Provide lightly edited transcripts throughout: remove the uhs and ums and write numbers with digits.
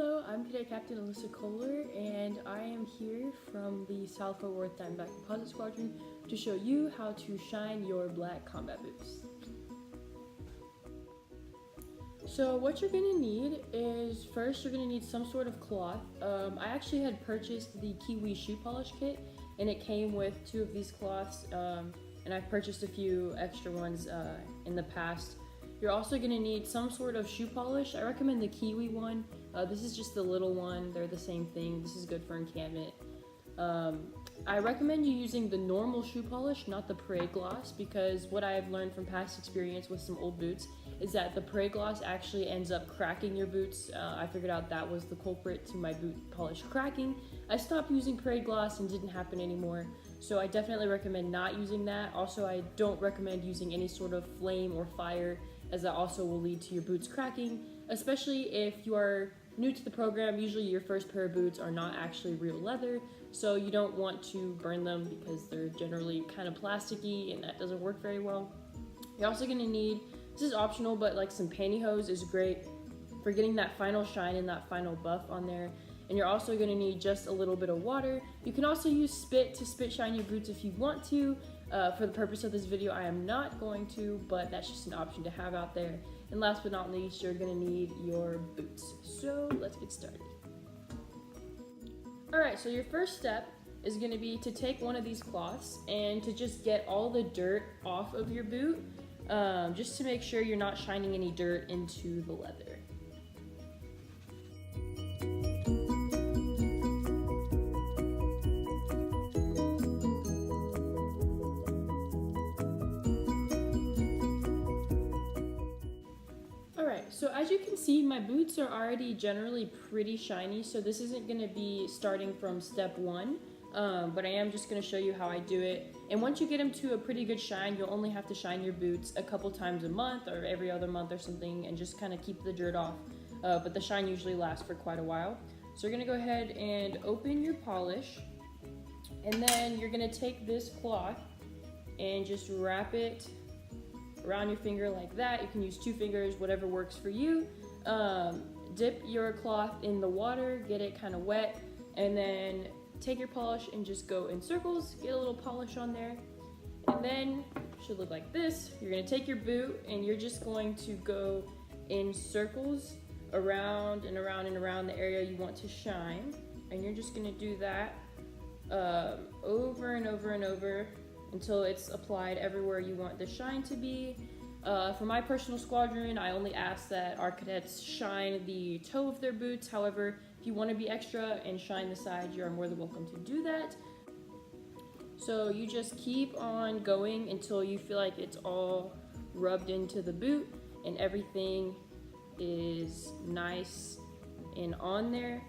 Hello, I'm Cadet Captain Alyssa Kohler, and I am here from the South Fort Worth Diamondback Composite Squadron to show you how to shine your black combat boots. So what you're going to need is, first you're going to need some sort of cloth. I actually had purchased the Kiwi shoe polish kit, and it came with 2 of these cloths, and I've purchased a few extra ones in the past. You're also going to need some sort of shoe polish. I recommend the Kiwi one. This is just the little one. They're the same thing. This is good for encampment. I recommend you using the normal shoe polish, not the Parade Gloss, because what I have learned from past experience with some old boots is that the Parade Gloss actually ends up cracking your boots. I figured out that was the culprit to my boot polish cracking. I stopped using Parade Gloss and didn't happen anymore, so I definitely recommend not using that. Also, I don't recommend using any sort of flame or fire, as that also will lead to your boots cracking, especially if you are new to the program. Usually your first pair of boots are not actually real leather, so you don't want to burn them because they're generally kind of plasticky and that doesn't work very well. You're also going to need, this is optional, but like some pantyhose is great for getting that final shine and that final buff on there. And you're also going to need just a little bit of water. You can also use spit to spit shine your boots if you want to. For the purpose of this video, I am not going to, but that's just an option to have out there. And last but not least, you're going to need your boots. So let's get started. Alright, so your first step is going to be to take one of these cloths and to just get all the dirt off of your boot, just to make sure you're not shining any dirt into the leather. So as you can see, my boots are already generally pretty shiny, so this isn't going to be starting from step 1, but I am just going to show you how I do it. And once you get them to a pretty good shine, you'll only have to shine your boots a couple times a month or every other month or something, and just kind of keep the dirt off, but the shine usually lasts for quite a while. So you're going to go ahead and open your polish, and then you're going to take this cloth and just wrap it around your finger like that. You can use 2 fingers, whatever works for you. Dip your cloth in the water, get it kind of wet, and then take your polish and just go in circles, get a little polish on there, and then it should look like this. You're going to take your boot and you're just going to go in circles around and around and around the area you want to shine, and you're just going to do that over and over and over until it's applied everywhere you want the shine to be. For my personal squadron, I only ask that our cadets shine the toe of their boots. However, if you want to be extra and shine the sides, you are more than welcome to do that. So you just keep on going until you feel like it's all rubbed into the boot and everything is nice and on there.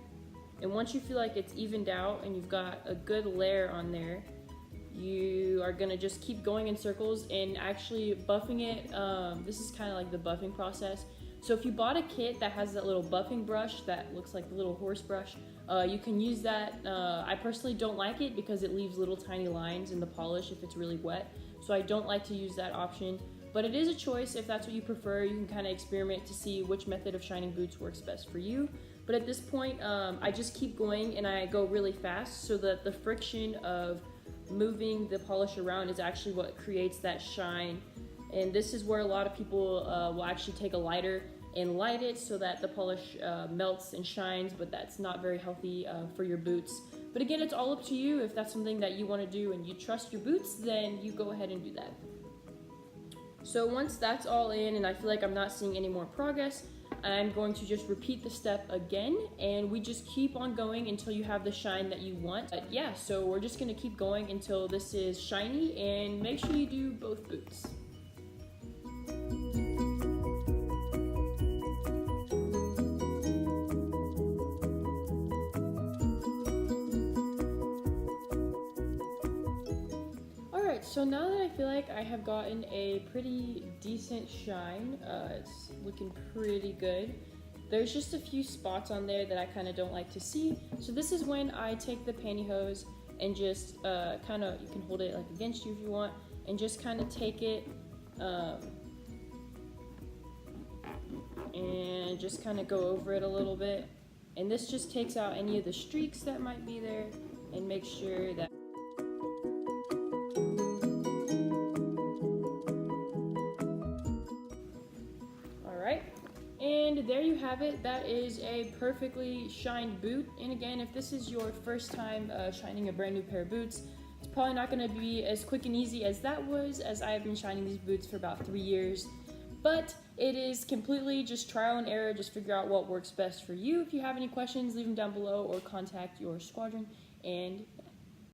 And once you feel like it's evened out and you've got a good layer on there, you are gonna just keep going in circles and actually buffing it. This is kind of like the buffing process. So if you bought a kit that has that little buffing brush that looks like the little horse brush, you can use that. I personally don't like it because it leaves little tiny lines in the polish if it's really wet. So I don't like to use that option, but it is a choice. If that's what you prefer, you can kind of experiment to see which method of shining boots works best for you. But at this point, I just keep going and I go really fast so that the friction of moving the polish around is actually what creates that shine. And this is where a lot of people will actually take a lighter and light it so that the polish melts and shines, but that's not very healthy for your boots. But again, it's all up to you. If that's something that you want to do and you trust your boots, then you go ahead and do that. So once that's all in and I feel like I'm not seeing any more progress, I'm going to just repeat the step again, and we just keep on going until you have the shine that you want. But yeah, so we're just gonna keep going until this is shiny, and make sure you do both boots. So now that I feel like I have gotten a pretty decent shine, it's looking pretty good. There's just a few spots on there that I kind of don't like to see. So this is when I take the pantyhose and just kind of, you can hold it like against you if you want, and just kind of take it and just kind of go over it a little bit. And this just takes out any of the streaks that might be there and makes sure that alright. And there you have it. That is a perfectly shined boot. And again, if this is your first time shining a brand new pair of boots, it's probably not going to be as quick and easy as that was, as I have been shining these boots for about 3 years. But it is completely just trial and error. Just figure out what works best for you. If you have any questions, leave them down below or contact your squadron. And